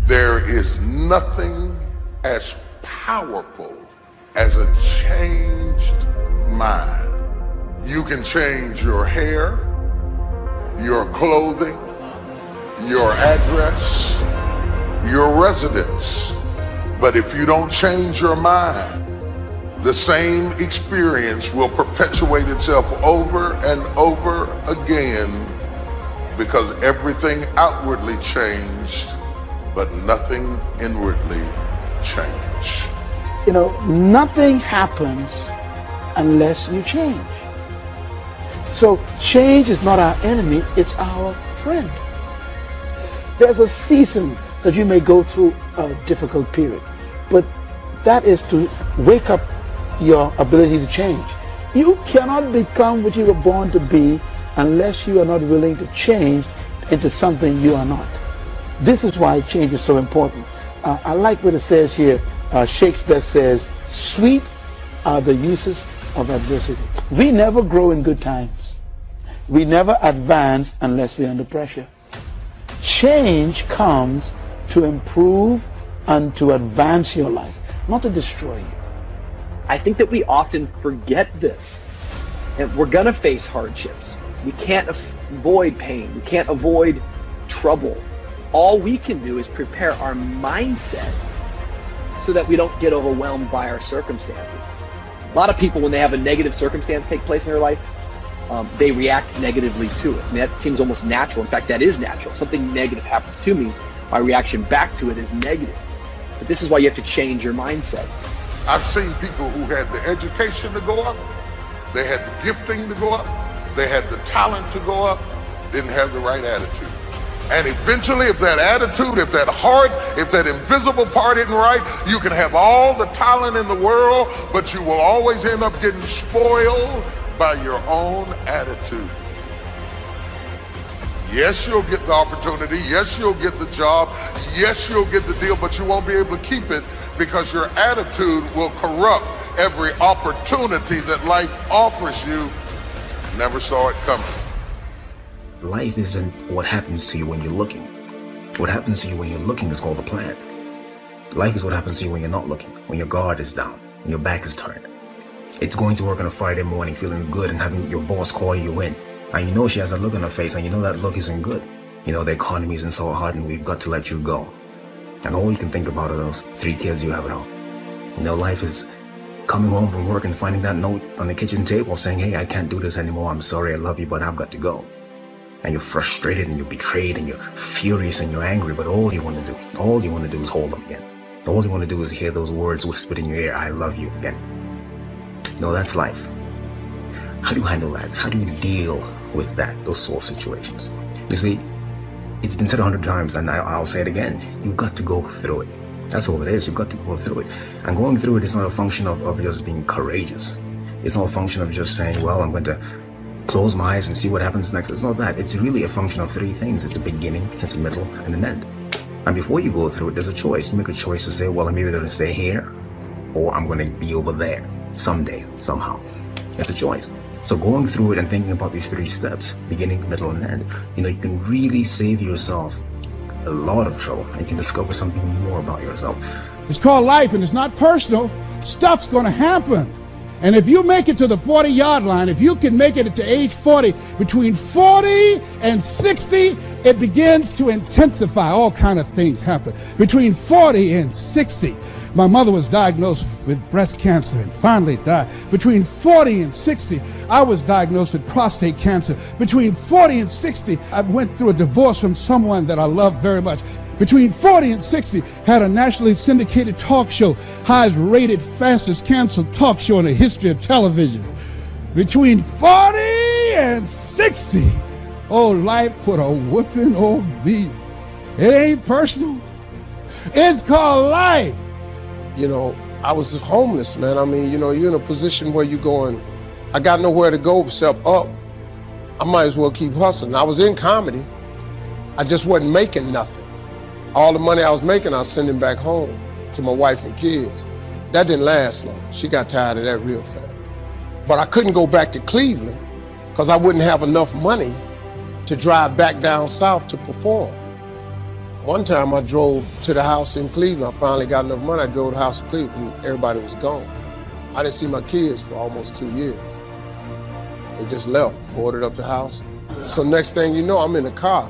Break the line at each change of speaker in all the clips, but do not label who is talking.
There is nothing as powerful as a changed mind. You can change your hair, your clothing, your address, your residence. But if you don't change your mind, the same experience will perpetuate itself over and over again, because everything outwardly changed, but nothing inwardly changed.
You know, nothing happens unless you change. So change is not our enemy, it's our friend. There's a season that you may go through a difficult period, but that is to wake up your ability to change. You cannot become what you were born to be unless you are not willing to change into something you are not. This is why change is so important. I like what it says here. Shakespeare says, "Sweet are the uses of adversity." We never grow in good times. We never advance unless we're under pressure. Change comes to improve and to advance your life, not to destroy you.
I think that we often forget this. And we're gonna face hardships. We can't avoid pain. We can't avoid trouble. All we can do is prepare our mindset so that we don't get overwhelmed by our circumstances. A lot of people, when they have a negative circumstance take place in their life, they react negatively to it. I mean, that seems almost natural. In fact, that is natural. Something negative happens to me, my reaction back to it is negative. But this is why you have to change your mindset.
I've seen people who had the education to go up, they had the gifting to go up, they had the talent to go up, didn't have the right attitude. And eventually, if that attitude, if that heart, if that invisible part isn't right, you can have all the talent in the world, but you will always end up getting spoiled by your own attitude. Yes, you'll get the opportunity. Yes, you'll get the job. Yes, you'll get the deal, but you won't be able to keep it because your attitude will corrupt every opportunity that life offers you. Never saw it coming.
Life isn't what happens to you when you're looking. What happens to you when you're looking is called a plan. Life is what happens to you when you're not looking, when your guard is down, when your back is turned. It's going to work on a Friday morning feeling good and having your boss call you in. And you know she has a look on her face and you know that look isn't good. You know the economy isn't so hard and we've got to let you go. And all you can think about are those 3 kids you have at home. You know, life is coming home from work and finding that note on the kitchen table saying, "Hey, I can't do this anymore. I'm sorry, I love you, but I've got to go." And you're frustrated and you're betrayed and you're furious and you're angry, but all you want to do is hold them again. All you want to do is hear those words whispered in your ear, "I love you" again. No, that's life. How do you handle that? How do you deal with that, those sort of situations? You see, it's been said 100 times and I'll say it again. You've got to go through it. That's all it is. You've got to go through it. And going through it is not a function of just being courageous. It's not a function of just saying, well, I'm going to close my eyes and see what happens next. It's not that. It's really a function of 3 things. It's a beginning, it's a middle, and an end. And before you go through it, there's a choice. You make a choice to say, well, I'm either going to stay here or I'm going to be over there someday, somehow. It's a choice. So going through it and thinking about these 3 steps, beginning, middle, and end, you know, you can really save yourself a lot of trouble and you can discover something more about yourself.
It's called life and it's not personal. Stuff's going to happen. And if you make it to the 40-yard line, if you can make it to age 40, between 40 and 60, it begins to intensify. All kind of things happen. Between 40 and 60, my mother was diagnosed with breast cancer and finally died. Between 40 and 60, I was diagnosed with prostate cancer. Between 40 and 60, I went through a divorce from someone that I loved very much. Between 40 and 60, had a nationally syndicated talk show, highest rated, fastest canceled talk show in the history of television. Between 40 and 60, oh, life put a whooping on me. It ain't personal. It's called life.
You know, I was homeless, man. I mean, you know, you're in a position where you're going, I got nowhere to go except up. I might as well keep hustling. I was in comedy. I just wasn't making nothing. All the money I was making, I was sending back home to my wife and kids. That didn't last long. She got tired of that real fast. But I couldn't go back to Cleveland because I wouldn't have enough money to drive back down south to perform. One time I drove to the house in Cleveland. I finally got enough money. I drove to the house in Cleveland. Everybody was gone. I didn't see my kids for almost 2 years. They just left, boarded up the house. So next thing you know, I'm in the car.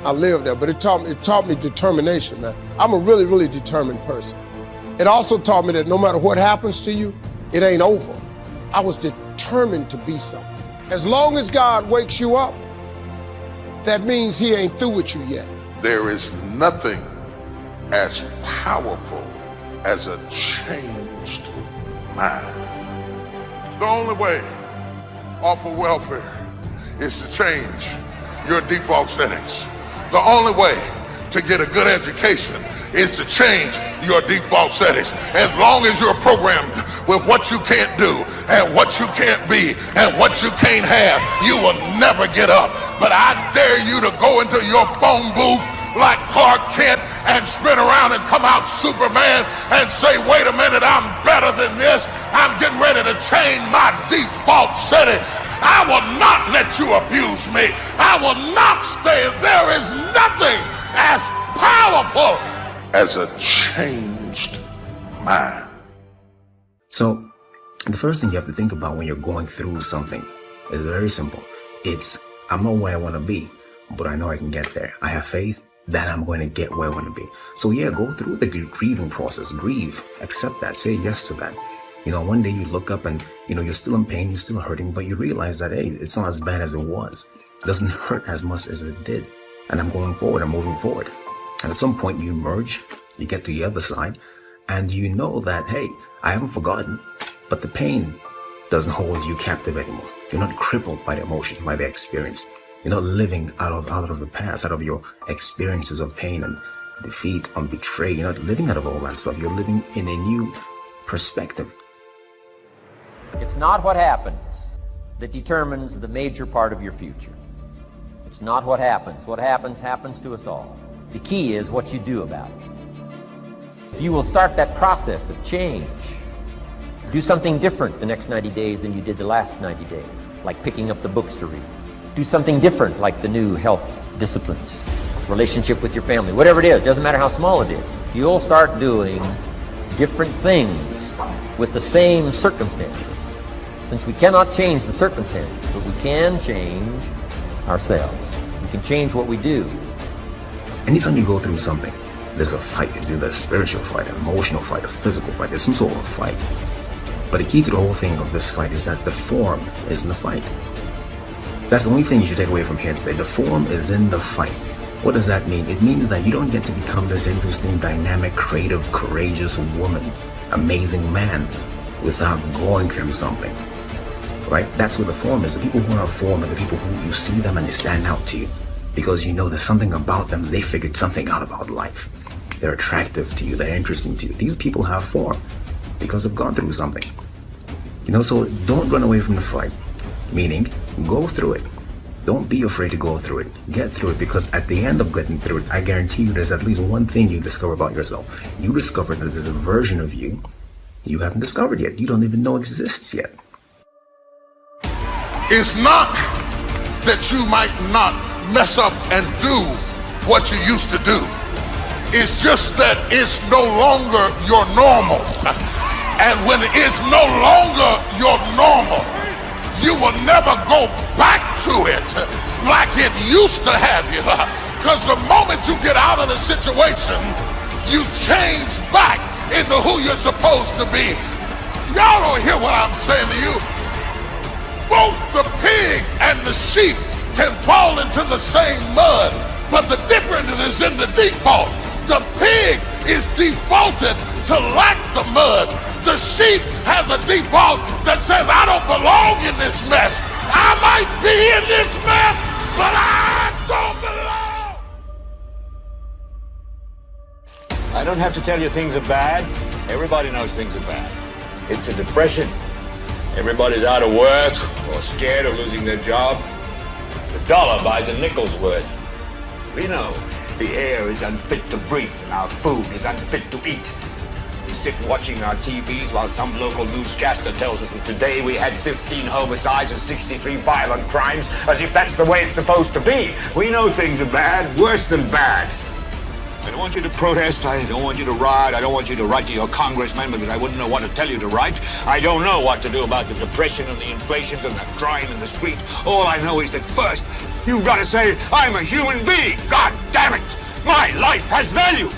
I lived there, but it taught me determination, man. I'm a really, really determined person. It also taught me that no matter what happens to you, it ain't over. I was determined to be something. As long as God wakes you up, that means he ain't through with you yet.
There is nothing as powerful as a changed mind. The only way off of welfare is to change your default settings. The only way to get a good education is to change your default settings. As long as you're programmed with what you can't do and what you can't be and what you can't have, you will never get up. But I dare you to go into your phone booth like Clark Kent and spin around and come out Superman and say, wait a minute, I'm better than this. I'm getting ready to change my default setting. I will not let you abuse me. I will not stay. There is nothing as powerful as a changed mind.
So, the first thing you have to think about when you're going through something is very simple. It's, I'm not where I want to be, but I know I can get there. I have faith that I'm going to get where I want to be. So yeah, go through the grieving process. Grieve. Accept that. Say yes to that. You know, one day you look up and, you know, you're still in pain, you're still hurting, but you realize that, hey, it's not as bad as it was. It doesn't hurt as much as it did. And I'm going forward, I'm moving forward. And at some point you emerge, you get to the other side, and you know that, hey, I haven't forgotten, but the pain doesn't hold you captive anymore. You're not crippled by the emotion, by the experience. You're not living out of the past, out of your experiences of pain and defeat and betrayal. You're not living out of all that stuff. You're living in a new perspective.
It's not what happens that determines the major part of your future. It's not what happens. What happens to us all. The key is what you do about it. If you will start that process of change, do something different the next 90 days than you did the last 90 days, like picking up the books to read. Do something different, like the new health disciplines, relationship with your family, whatever it is, doesn't matter how small it is. If you'll start doing different things with the same circumstances, since we cannot change the circumstances, but we can change ourselves. We can change what we do.
Anytime you go through something, there's a fight. It's either a spiritual fight, an emotional fight, a physical fight. There's some sort of fight. But the key to the whole thing of this fight is that the form is in the fight. That's the only thing you should take away from here today. The form is in the fight. What does that mean? It means that you don't get to become this interesting, dynamic, creative, courageous woman, amazing man without going through something. Right? That's what the form is. The people who are form are the people who you see them and they stand out to you because you know there's something about them. They figured something out about life. They're attractive to you. They're interesting to you. These people have form because they've gone through something. You know, so don't run away from the fight. Meaning, go through it. Don't be afraid to go through it. Get through it, because at the end of getting through it, I guarantee you there's at least one thing you discover about yourself. You discover that there's a version of you haven't discovered yet. You don't even know exists yet.
It's not that you might not mess up and do what you used to do. It's just that it's no longer your normal. And when it's no longer your normal, you will never go back to it like it used to have you. Because the moment you get out of the situation, you change back into who you're supposed to be. Y'all don't hear what I'm saying to you. Both the pig and the sheep can fall into the same mud, but the difference is in the default. The pig is defaulted to lack the mud. The sheep has a default that says, I don't belong in this mess. I might be in this mess, but I don't belong.
I don't have to tell you things are bad. Everybody knows things are bad. It's a depression. Everybody's out of work or scared of losing their job. The dollar buys a nickel's worth. We know the air is unfit to breathe and our food is unfit to eat. We sit watching our TVs while some local newscaster tells us that today we had 15 homicides and 63 violent crimes, as if that's the way it's supposed to be. We know things are bad, worse than bad. I don't want you to protest. I don't want you to riot. I don't want you to write to your congressman because I wouldn't know what to tell you to write. I don't know what to do about the depression and the inflations and the crime in the street. All I know is that first, you've got to say, I'm a human being. God damn it! My life has value.